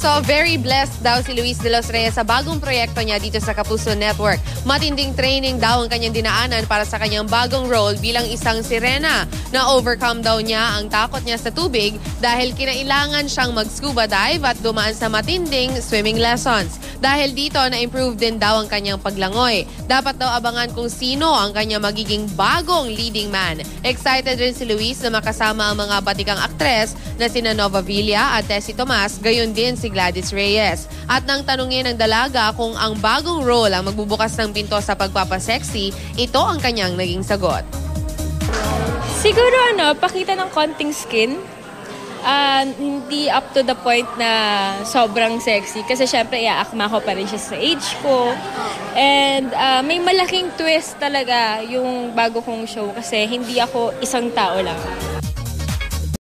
Kapuso, very blessed daw si Luis de los Reyes sa bagong proyekto niya dito sa Kapuso Network. Matinding training daw ang kanyang dinaanan para sa kanyang bagong role bilang isang sirena. Na-overcome daw niya ang takot niya sa tubig dahil kinailangan siyang mag-scuba dive at dumaan sa matinding swimming lessons. Dahil dito, na-improve din daw ang kanyang paglangoy. Dapat daw abangan kung sino ang kanyang magiging bagong leading man. Excited rin si Luis na makasama ang mga batikang aktres na sina Nova Villa at Tessie Tomas, gayon din si Gladys Reyes. At nang tanungin ng dalaga kung ang bagong role ang magbubukas ng pinto sa pagpapasexy, ito ang kanyang naging sagot. Siguro pakita ng konting skin. Hindi up to the point na sobrang sexy. Kasi syempre, iaakma ko pa rin siya sa age ko. And may malaking twist talaga yung bago kong show kasi hindi ako isang tao lang.